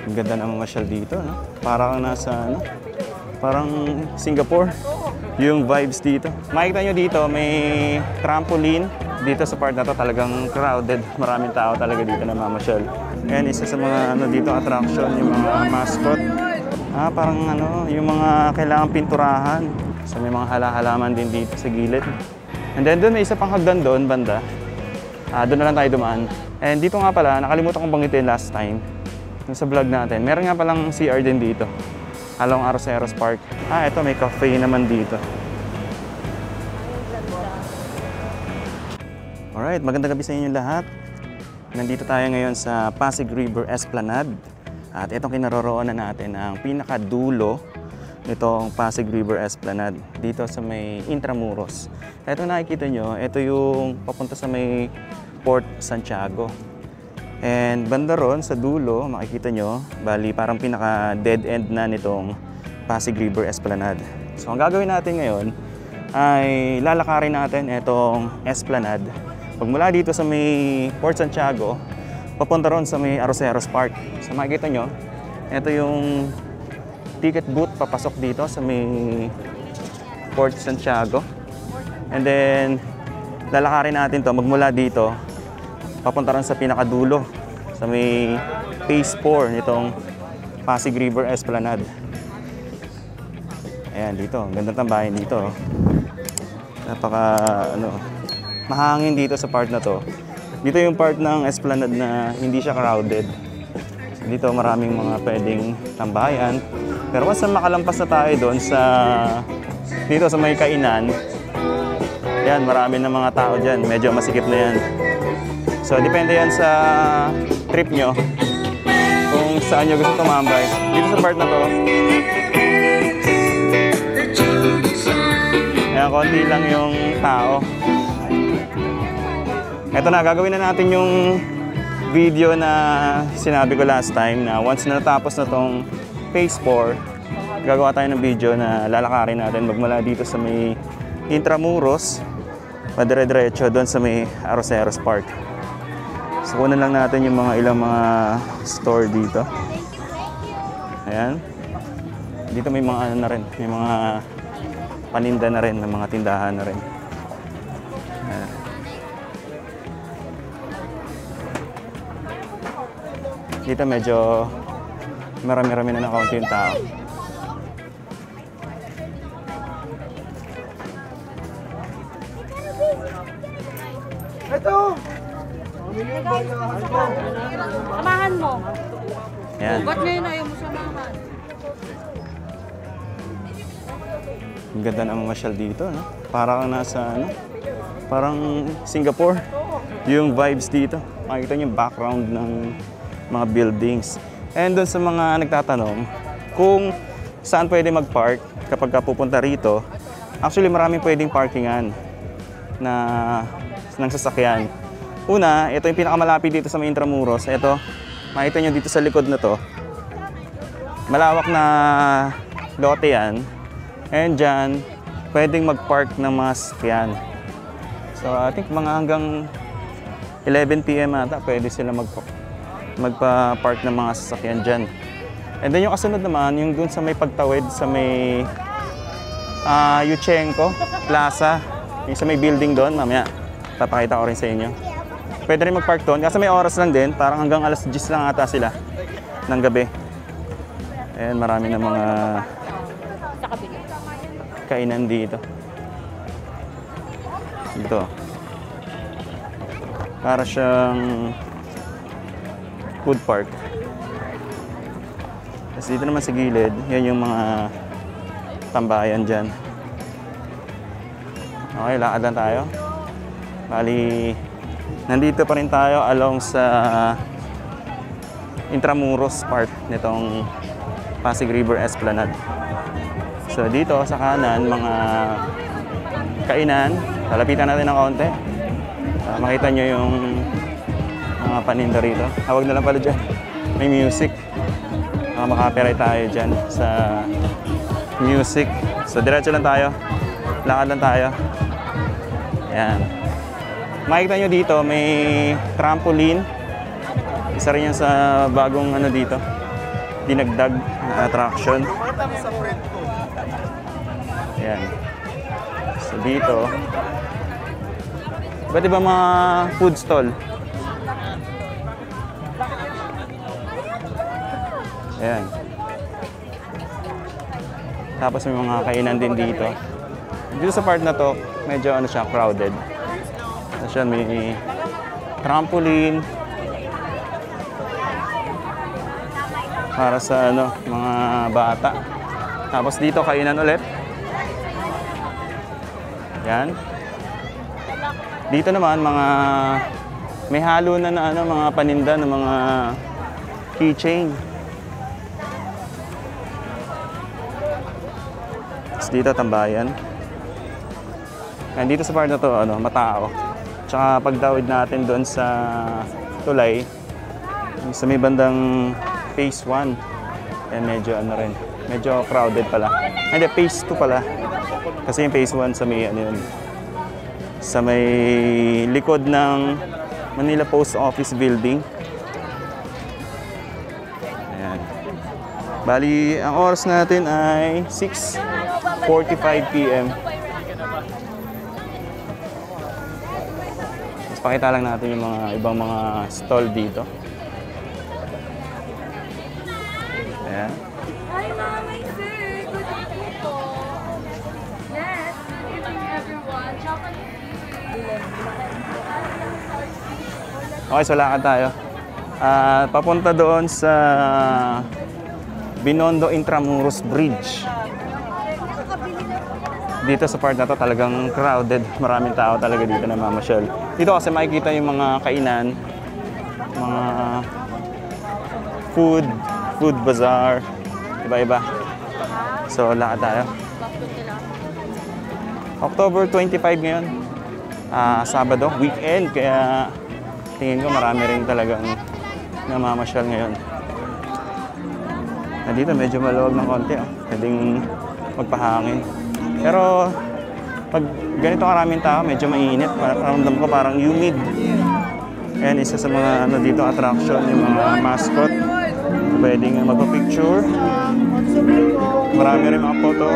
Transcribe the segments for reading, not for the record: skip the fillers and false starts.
Ang ganda ng mamasyal dito, no? Parang nasa, ano? Parang Singapore. Yung vibes dito. Makikita nyo dito, may trampoline. Dito sa part na to talagang crowded. Maraming tao talaga dito na mamasyal. Ayan, isa sa mga ano dito, attraction, yung mga mascot. Parang ano, yung mga kailangan pinturahan. So may mga halaman din dito sa gilid. And then doon may isa pang hagdan doon, banda. Doon na lang tayo dumaan. And dito nga pala, nakalimutan kong banggitin last time. Yung sa vlog natin. Meron nga palang CR din dito. Along Arroceros Park. Ito may cafe naman dito. Alright, magandang gabi sa inyo lahat. Nandito tayo ngayon sa Pasig River Esplanade. At itong kinaroroonan natin ang pinakadulo nitong Pasig River Esplanade. Dito sa may Intramuros. Ito nakikita nyo, ito yung papunta sa may Port Santiago. And banda ron sa dulo, makikita nyo, bali parang pinaka dead end na nitong Pasig River Esplanade. So ang gagawin natin ngayon ay lalakarin natin itong Esplanade. Pagmula dito sa may Port Santiago, papunta ron sa may Arroceros Park. So makikita nyo, ito yung ticket booth papasok dito sa may Port Santiago. And then lalakarin natin to magmula dito papunta rin sa pinakadulo sa may phase 4 nitong Pasig River Esplanade. Ayan dito, ang ganda ng bahay dito. Napaka mahangin dito sa part na to. Dito yung part ng Esplanade na hindi siya crowded. Dito maraming mga pwedeng tambayan. Pero once na makalampas na tayo doon sa dito sa may kainan, yan, marami na mga tao dyan. Medyo masikip na yan. So, depende yan sa trip nyo kung saan nyo gusto tumambay. Dito sa part na to, ayan, konti lang yung tao. Ito na, gagawin na natin yung video na sinabi ko last time na once na natapos na tong phase 4, gagawa tayo ng video na lalakarin natin magmula dito sa may Intramuros, madire-diretso doon sa may Arroceros Park. So, kunan lang natin yung mga ilang mga store dito. Ayan. Dito may mga ano na rin, may mga paninda na rin, may mga tindahan na rin. Ayan. Dito medyo marami-rami na nakaunti yung tao. Ito! Samahan mo. Ayan. Ba't ngayon ayaw mo samahan? Ang ganda ng mamasyal dito, no? Parang nasa, parang Singapore. Yung vibes dito. Makikita niyo yung background ng mga buildings. And doon sa mga nagtatanong kung saan pwede mag-park kapag pupunta rito, actually maraming pwedeng parkingan ng sasakyan. Una, ito yung pinakamalapit dito sa may Intramuros. Ito, makita nyo dito sa likod na to. Malawak na lote yan. And dyan, pwedeng mag-park ng mga sasakyan. So, I think mga hanggang 11 PM ata, pwede sila magpa-park ng mga sasakyan dyan. And then yung kasunod naman, yung dun sa may pagtawid, sa may Yuchenko Plaza. Yung sa may building doon, mamaya, papakita ko rin sa inyo. Pwede rin mag-park doon, kasi may oras lang din, parang hanggang alas 10 lang ata sila ng gabi. Ayan, marami na mga kainan dito. Dito. Para siyang food park. Tapos dito naman sa gilid, yan yung mga tambayan dyan. Okay, lakad lang tayo. Bali, nandito pa rin tayo along sa Intramuros part nitong Pasig River Esplanade. So dito sa kanan, mga kainan. Lalapitan natin ng kaunti. Makita nyo yung mga paninda rito. Huwag na lang pala dyan. May music. Makaka-copyright tayo dyan sa music. So diretso lang tayo. Lakad lang tayo. Ayan. Makikita nyo dito, may trampoline. Isa rin yan sa bagong ano dito. dinagdag na attraction. Ayan. So dito, iba't iba mga food stall. Ayan. Tapos may mga kainan din dito. Dito sa part na to, medyo ano siya, crowded. So siya, may trampoline. Para sa ano, mga bata. Tapos dito kainan ulit. Yan. Dito naman mga may halo na ano, mga paninda ng mga keychain. Tapos dito tambayan. Yan dito sa part na to ano, matao. Tsaka pagtawid natin doon sa tulay sa may bandang Phase 1. Yan medyo ano rin. Medyo crowded pala. Hindi, Phase 2 pala. Kasi yung Phase 1 sa may ano yun. Sa may likod ng Manila Post Office Building. Ayan. Bali, ang oras natin ay 6:45 PM. Mas pakita lang natin yung mga ibang mga stall dito. Ayan. Hi, Mama, sir. Good evening po. Yes, good evening, everyone. Chocolate Okay, so lakad tayo. Papunta doon sa Binondo Intramuros Bridge. Dito sa part na to talagang crowded. Maraming tao talaga dito na mamasyal. Dito kasi makikita yung mga kainan, mga food bazaar, iba-iba. So lakad tayo. October 25 ngayon. Sabado, weekend, kaya tingin ko marami rin talagang namamasyal ngayon. Dito medyo maluwag ng konti, pwedeng magpahangin. Pero pag ganito karaming tao, medyo mainit. Paramdam ko parang humid. Ayan, isa sa mga ano dito attraction, yung mga mascot. Pwedeng magpa-picture. Marami rin mga photo.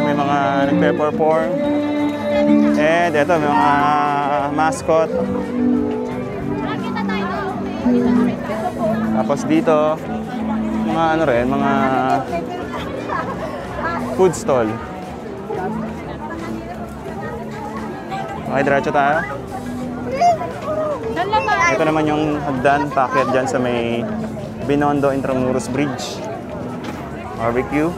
May mga nagpe-perform. And ito, may mga mascot. Tapos dito, mga ano rin, mga food stall. Okay, diretso tayo. Ito naman yung hagdan, packet dyan sa may Binondo Intramuros Bridge. Barbecue.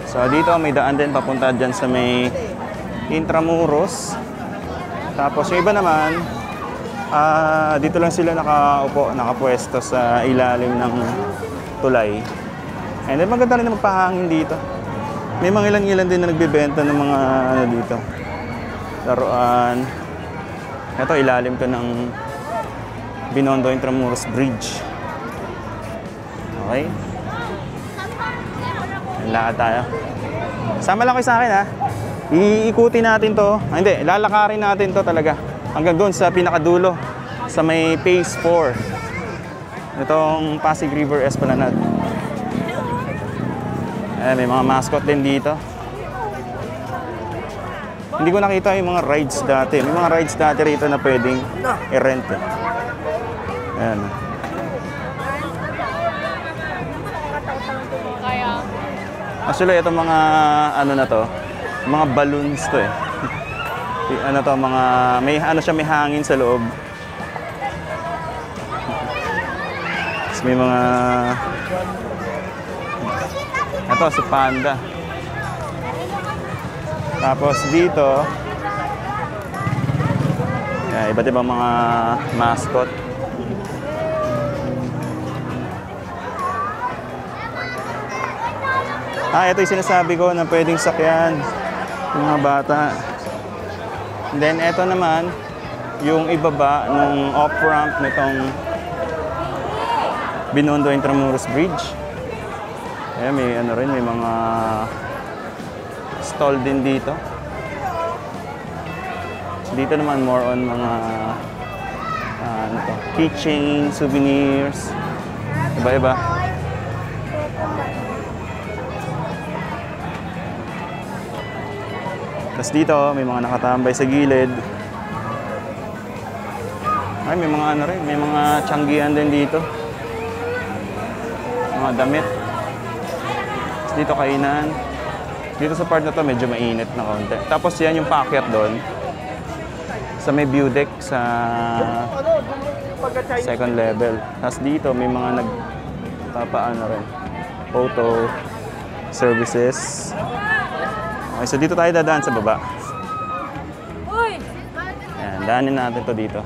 So dito may daan din papunta dyan sa may Intramuros. Tapos yung iba naman, dito lang sila nakaupo, nakapwesto sa ilalim ng tulay. And then maganda rin na magpahangin dito. May mga ilan-ilan din na nagbebenta ng mga ano dito, laruan. Ito ilalim to ng Binondo Intramuros Bridge. Okay. Lakad tayo. Sama lang kayo sa akin ha. Iikutin natin to. Hindi, lalakarin natin to talaga. Hanggang doon sa pinakadulo. Sa may Phase 4. Itong Pasig River Esplanade. May mga mascot din dito. Hindi ko nakita yung mga rides dati. May mga rides dati rito na pwedeng i-rent. Ayan. Actually, itong mga ano na to, mga balloons to eh. Ano to, mga may ano siya, may hangin sa loob. Tapos may mga ito si Panda. Tapos dito iba't ibang mga mascot. Ito yung sinasabi ko na pwedeng sakyan yung mga bata. And then, ito naman, yung ibaba ng off-ramp nitong Binondo Intramuros Bridge. Ayan, may ano rin, may mga stall din dito. So, dito naman more on mga ano to, keychain, souvenirs, iba-iba. Tapos dito, may mga nakatambay sa gilid. Ay, may mga ano rin, may mga tiyanggihan din dito. Mga damit. Tapos dito kainan. Dito sa part na to medyo mainit na konti. Tapos yan yung paakyat doon. Sa may view deck sa second level. Tapos dito may mga nagpapaano rin. Photo services. Okay, so dito tayo dadaan sa baba. Uy! Ayan, daanin natin to dito.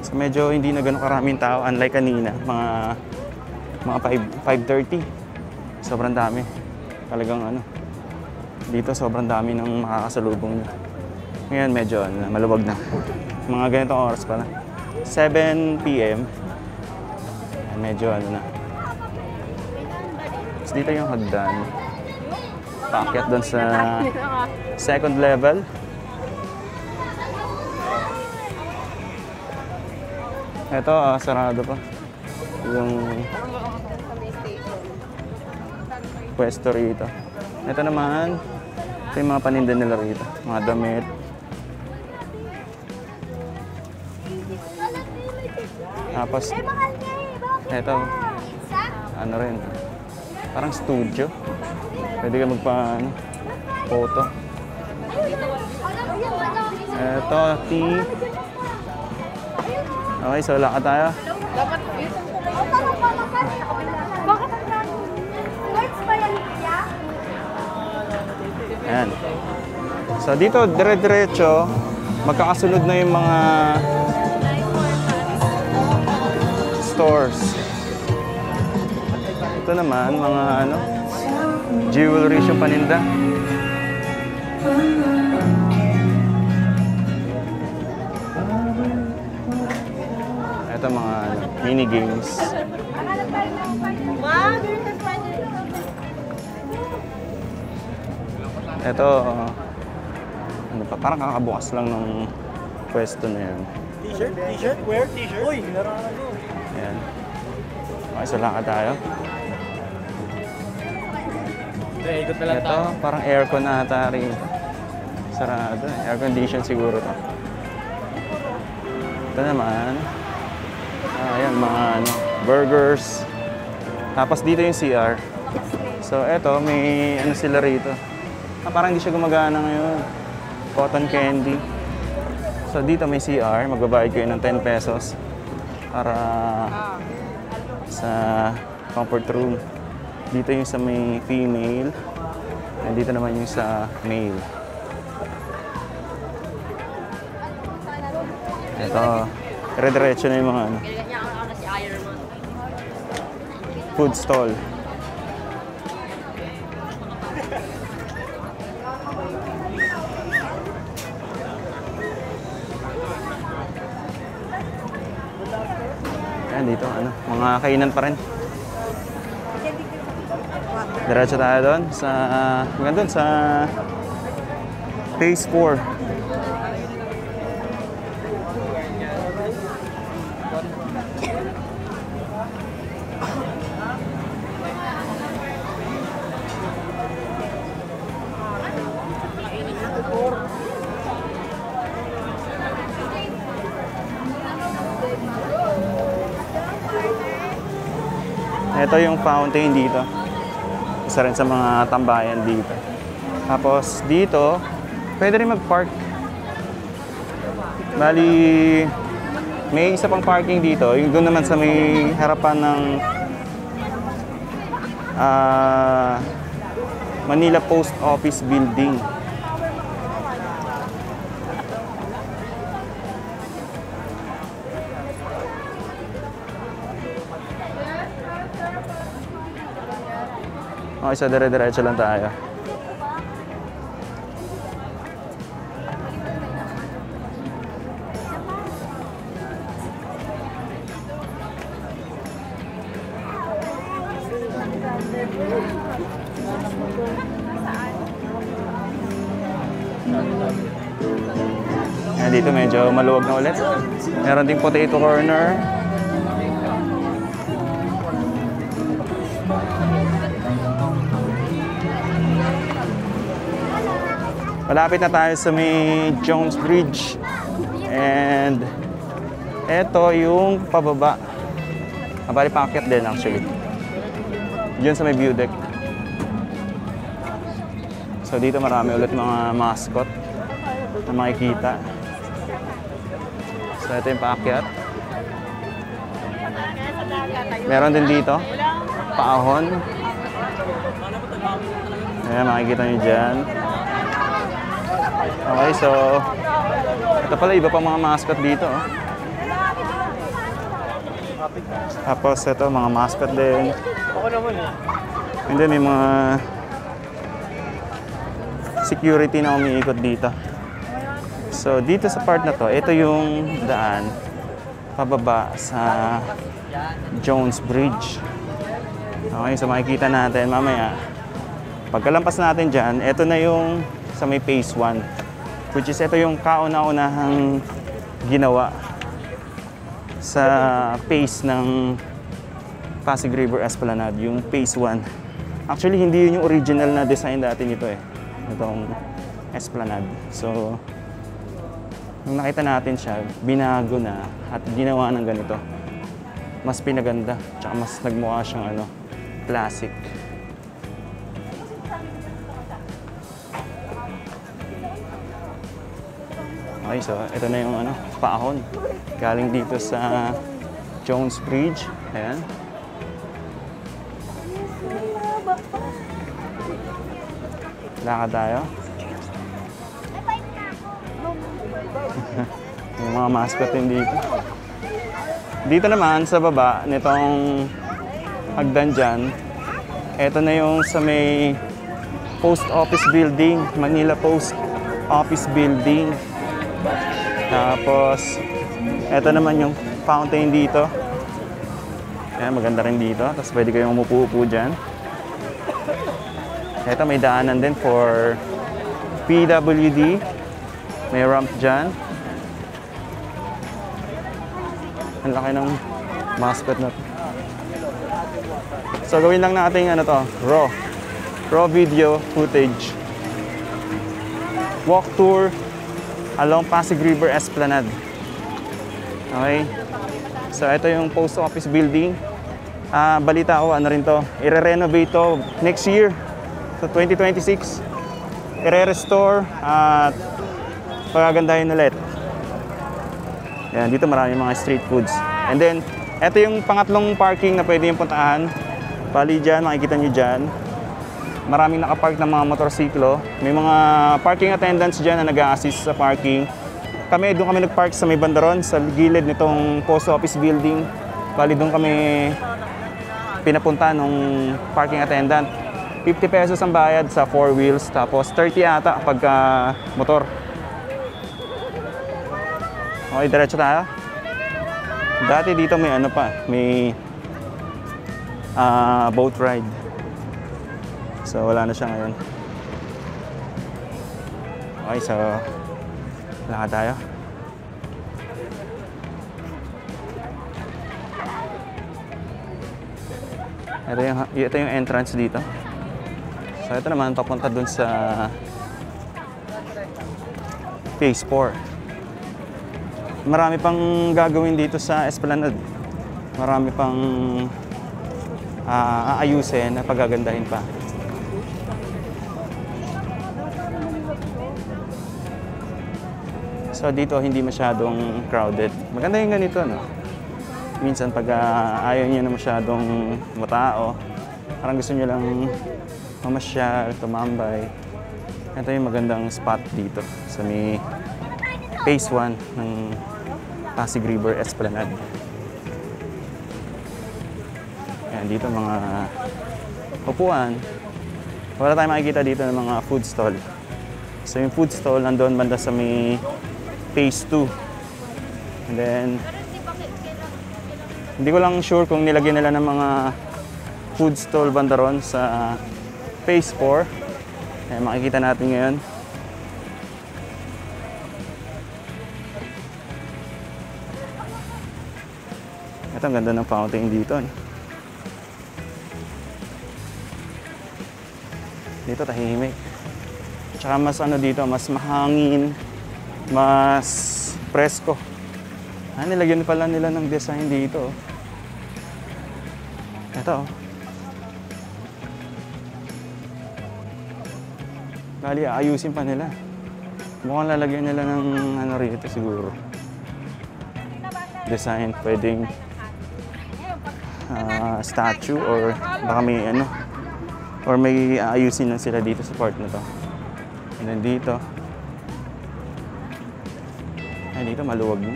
So medyo hindi na ganun karaming tao unlike kanina, mga 5:30. Sobrang dami. Talagang ano. Dito sobrang dami ng makakasalubong nyo. Ngayon medyo maluwag na. Mga ganitong oras pa na. 7 p.m. Ayan, medyo ano na. Tapos dito yung hagdan. Paakyat doon sa second level. Ito, sarado pa. Yung pwesto rito. Ito naman, ito yung mga paninda nila rito. Mga damit. Tapos, ito, ano rin, parang studio. Pwede ka photo. Ito, tea. Okay, so lakad tayo. Dapat ito. Bakit ang dami? Words ba yan, Kuya? Ayan. So dito, dire-diretso, magkakasunod na yung mga stores. Ito naman, mga ano, jewelry yung paninda. Ito mga ano, mini games. Ito, ano pa, parang kakabukas lang ng pwesto na yan. T-shirt? T-shirt? Where? T-shirt? Uy, narangan ko. Ayan. Okay, so lakad tayo. Ikot na lang Ito, parang aircon na ata rin. Sarado. Air condition siguro to. Ito naman. Ayan, mga ano, burgers. Tapos dito yung CR. So, eto, may ano sila rito. Parang hindi siya gumagana ngayon. Cotton candy. So, dito may CR. Magbabayad kayo ng 10 pesos para sa comfort room. Dito yung sa may female. And dito naman yung sa male. Ito, dire-diretso na yung mga ano, food stall. Ayan, dito ano, mga kainan pa rin. Diretso tayo doon sa hanggang doon sa Phase 4. Ito yung fountain dito. Isa rin sa mga tambayan dito. Tapos dito, pwede rin mag-park. Bali, may isa pang parking dito. Yung doon naman sa may harapan ng Manila Post Office Building. Okay, so dire-diretso lang tayo. Ayan, dito medyo maluwag na ulit. Meron ding potato corner. Malapit na tayo sa may Jones Bridge. And eto yung pababa. Bali paakyat din actually. Diyan sa may view deck. So dito marami ulit mga mascot na makikita. So ito yung paakyat. Meron din dito paahon. Ayan, makikita nyo dyan. Okay, so ito pala iba pang mga mascot dito. Oh. Tapos ito mga mascot din. Ako naman eh. And then may mga security na umiikot dito. So dito sa part na to, ito yung daan pababa sa Jones Bridge. Okay, so makikita natin mamaya. Pagkalampas natin dyan, ito na yung sa may phase 1. Which is ito yung kauna-unahang ginawa sa phase ng Pasig River Esplanade, yung phase 1. Actually, hindi yun yung original na design dati nito eh. Itong Esplanade. So, nung nakita natin siya, binago na at ginawa ng ganito. Mas pinaganda, tsaka mas nagmukha siyang classic. Okay, so ito na yung paahon. Galing dito sa Jones Bridge. Ayan. Lakad tayo. Yung mga mascot din dito. Dito naman sa baba nitong hagdan dyan, ito na yung sa may Post Office Building, Manila Post Office Building. Tapos ito naman yung fountain dito. Ayan, maganda rin dito. Tapos pwede kayong umupo-upo dyan. Ito may daanan din for PWD. May ramp dyan. Ang laki ng mascot na to. So gawin lang natin raw video footage. Walk tour along Pasig River Esplanade. Okay. So ito yung post office building. Balita ko rin to. I-renovate to next year. So 2026. I-restore at pagagandahin ulit. Yan, dito marami mga street foods. And then, ito yung pangatlong parking na pwede yung puntahan. Bali dyan, makikita nyo dyan. Maraming nakapark ng mga motorsiklo. May mga parking attendants dyan na nag-a-assist sa parking. Doon kami nag-park sa may bandaron, sa gilid nitong post office building. Bali doon kami pinapunta nung parking attendant. 50 pesos ang bayad sa 4 wheels, tapos 30 ata pagka motor. Okay, diretso tayo. Dati dito may may boat ride. So wala na siya ngayon. Okay, so lakad tayo. Ito yung entrance dito. So ito naman papunta dun sa phase 4. Marami pang gagawin dito sa Esplanade. Marami pang aayusin na pagagandahin pa. So dito hindi masyadong crowded. Maganda yung ganito, no? Minsan pag ayaw nyo na masyadong matao, parang gusto nyo lang mamasyal, tumambay. Ito yung magandang spot dito sa may phase 1 ng Pasig River Esplanade. Ayan, dito mga upuan. Wala tayong makikita dito ng mga food stall. So yung food stall nandun banda sa may phase 2. And then, hindi ko lang sure kung nilagyan nila ng mga food stall banda ron sa Phase 4. Makikita natin ngayon. Ito, ang ganda ng fountain dito. Dito tahimik. Tsaka mas ano dito, mas mahangin, mas presko. Nilagyan pala nila ng design dito. Ito. Bali, ayusin pa nila. Mukhang lalagyan nila ng ano rito siguro. Design, pwedeng statue or baka may ano. Or may ayusin lang sila dito sa part na to. And then dito. Ay, dito maluwag mo.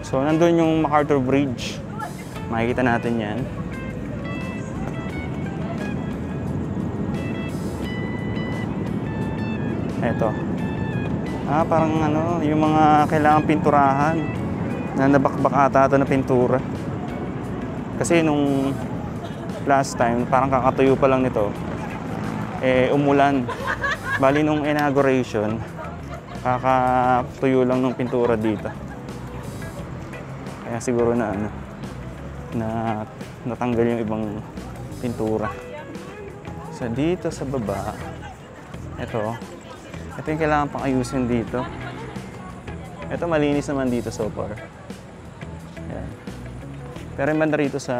So, nandun yung MacArthur Bridge. Makikita natin yan. Eto. Parang ano, yung mga kailangan pinturahan. Na nabakbak ata ito na pintura. Kasi nung last time, parang kakatuyo pa lang nito, umulan. Bali nung inauguration, kakatuyo lang ng pintura dito. Kaya siguro na ano, na natanggal yung ibang pintura. So dito sa baba, ito yung kailangan pang ayusin dito. Ito malinis naman dito so far. Ayan. Pero yung banda rito sa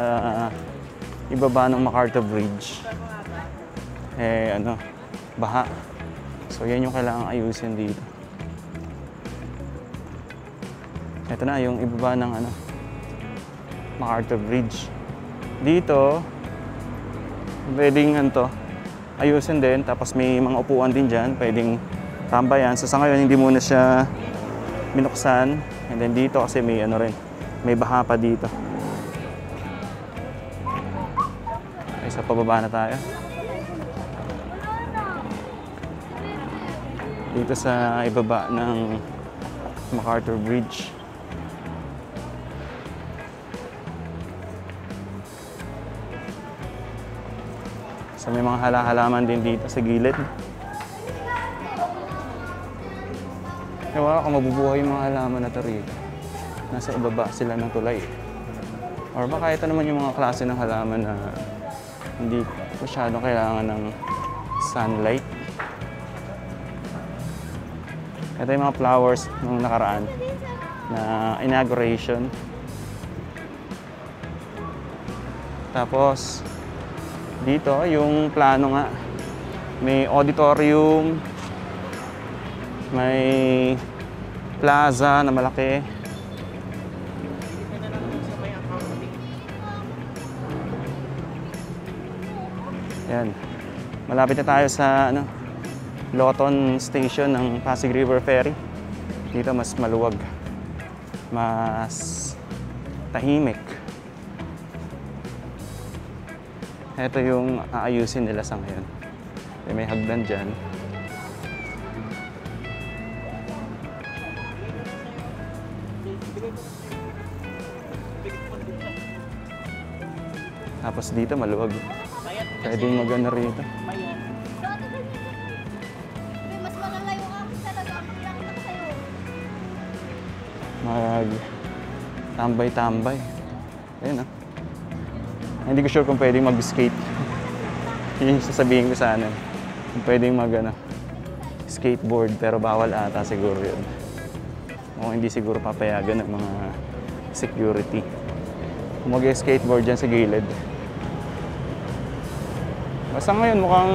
ibaba ng MacArthur Bridge, ano, baha. So yan yung kailangan ayusin dito. Ito na yung ibaba ng ano, MacArthur Bridge. Dito, pwedeng ano, ayusin din. Tapos may mga upuan din dyan, pwedeng tambayan. So sa ngayon, hindi muna siya binuksan. And then dito kasi may ano rin, may baha pa dito. Okay, so pababa na tayo. Dito sa ibaba ng MacArthur Bridge. So may mga halaman din dito sa gilid. Wala kung mabubuhay yung mga halaman na ito rito. Nasa ibaba sila ng tulay. Or baka ito naman yung mga klase ng halaman na hindi masyadong kailangan ng sunlight. Ito yung mga flowers nung nakaraan na inauguration. Tapos dito yung plano nga, may auditorium, may plaza na malaki. Yan. Malapit na tayo sa ano, Lawton Station ng Pasig River Ferry. Dito mas maluwag, mas tahimik. Ito yung aayusin nila sa ngayon. May hagdan dyan. Tapos dito maluwag. Pwedeng magana rito. Mas malalayo ka talaga. Magkakita ko sa'yo. Tambay-tambay. Ayun ah. Hindi ko sure kung pwedeng mag-skate. Yun yung sasabihin ko sana. Kung pwedeng skateboard, pero bawal ata siguro yun. O hindi siguro papayagan ng mga security. Kung mag-skateboard dyan sa gilid. Basta ngayon mukhang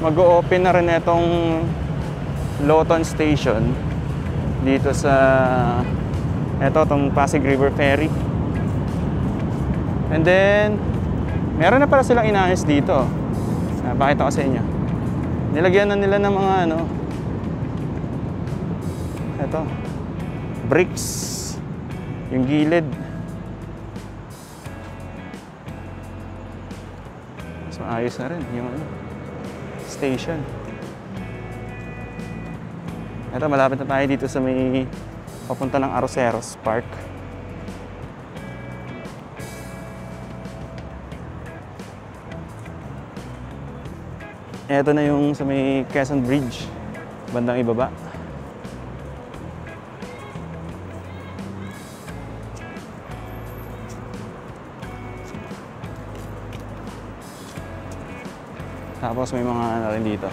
mag-o-open na rin itong Lawton Station dito sa itong Pasig River Ferry. And then, meron na pala silang inayos dito. Pakita ko sa inyo. Nilagyan na nila ng mga ano, ito, bricks, yung gilid. Mas maayos na rin yung ano, station. Ito, malapit na tayo dito sa may papunta ng Arroceros Park. Eto na yung sa may Quezon Bridge, bandang ibaba. Tapos may mga ano rin dito.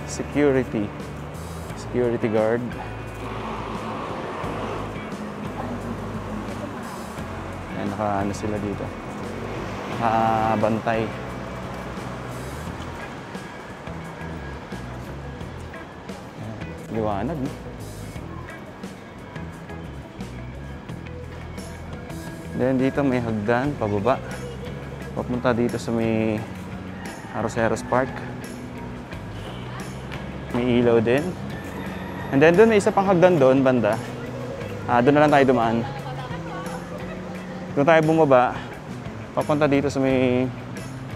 Security guard. Ayan, naka-ano sila dito. Nakabantay. Ayan, liwanag, no? Then dito may hagdan pababa. Papunta dito sa may Arroceros Park. May ilaw din. And then doon may isa pang hagdan doon, banda. Doon na lang tayo dumaan. Doon tayo bumaba. Papunta dito sa may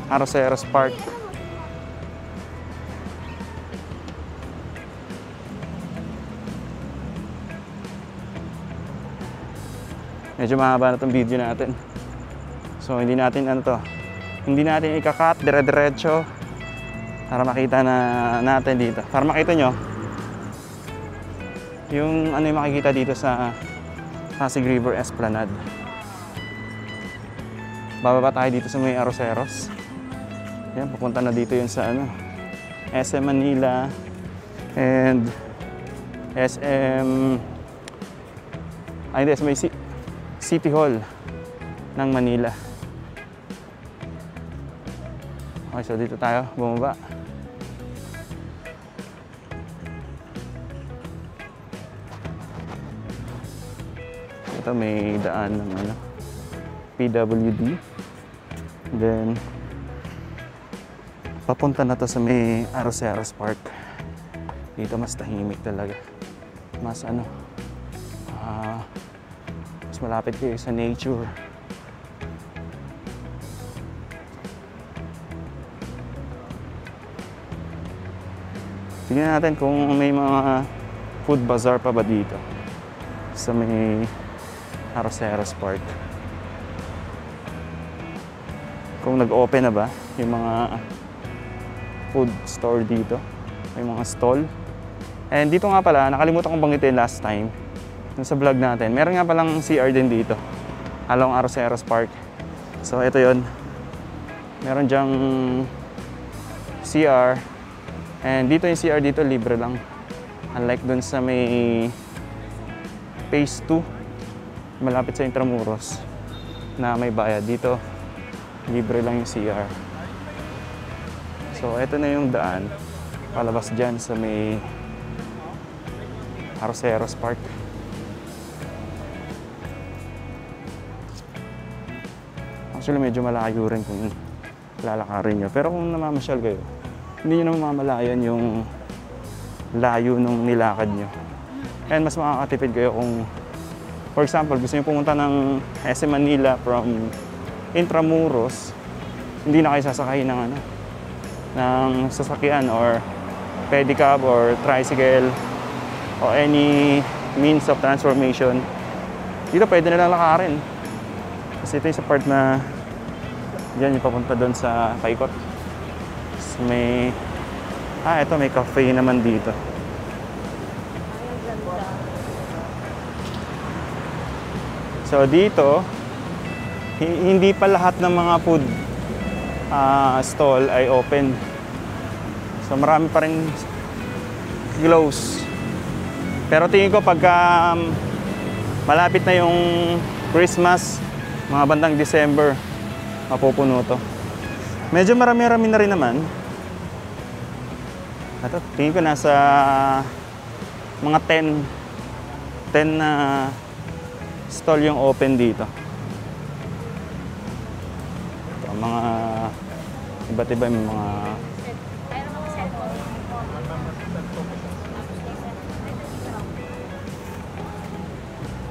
Arroceros Park. Medyo mahaba na itong video natin. So hindi natin hindi natin ika-cut dire-diretso para makita na natin dito. Para makita nyo yung yung makikita dito sa Pasig River Esplanade. Bababa tayo dito sa may Arroceros. Yan, papunta na dito yun sa SM Manila and may City Hall ng Manila. Okay, so dito tayo bumaba. Ito may daan ng PWD. Then papunta na to sa may Arroceros Park. Dito mas tahimik talaga. Mas mas malapit kayo sa nature. Tingnan natin kung may mga food bazaar pa ba dito sa may Arroceros Park. Kung nag-open na ba yung mga food store dito. May mga stall. And dito nga pala, nakalimutan kong banggitin last time sa vlog natin. Meron nga palang CR din dito along Arroceros Park. So ito yon. Meron dyang CR. And dito yung CR dito, libre lang. Unlike dun sa may Phase 2, malapit sa Intramuros, na may bayad. Dito, libre lang yung CR. So, ito na yung daan. Palabas dyan sa may Arroceros Park. Actually, medyo malayo rin kung lalakarin nyo. Pero kung namamasyal kayo, hindi nyo naman mamalayan yung layo nung nilakad nyo. And mas makakatipid kayo kung, for example, gusto nyo pumunta ng SM Manila from Intramuros, hindi na kayo sasakay ng sasakyan or pedicab or tricycle o any means of transformation. Dito pwede na lang lakarin. Kasi ito yung sa part na diyan yung papunta doon sa paikot. So may ito may cafe naman dito. So dito hindi pa lahat ng mga food stall ay open. So marami pa rin close. Pero tingin ko pagka malapit na yung Christmas, mga bandang December, mapupuno to. Medyo marami-rami na rin naman. Ito, tingin ko nasa mga 10 na stall yung open dito. Ito, mga iba't iba yung mga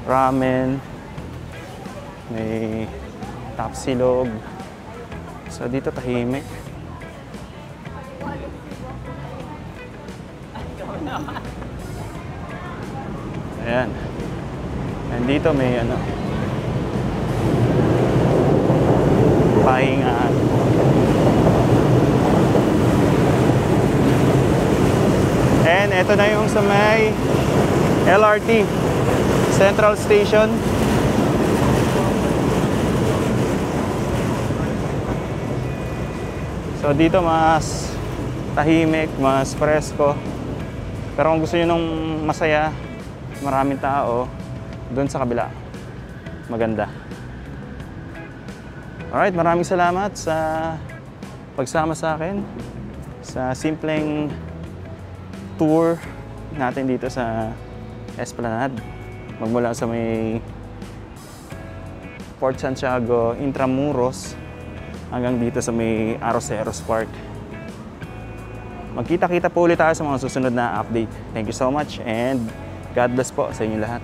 ramen, may tapsilog. So dito tahimik. Ayan. And dito may pahingaan. And ito na yung sa may LRT Central Station. So dito mas tahimik, mas presko. Pero kung gusto nyo nung masaya, maraming tao, doon sa kabila, maganda. Alright, maraming salamat sa pagsama sa akin sa simpleng tour natin dito sa Esplanade. Magmula sa may Port Santiago, Intramuros, hanggang dito sa may Arroceros Park. Magkita-kita po ulit tayo sa mga susunod na update. Thank you so much and God bless po sa inyo lahat.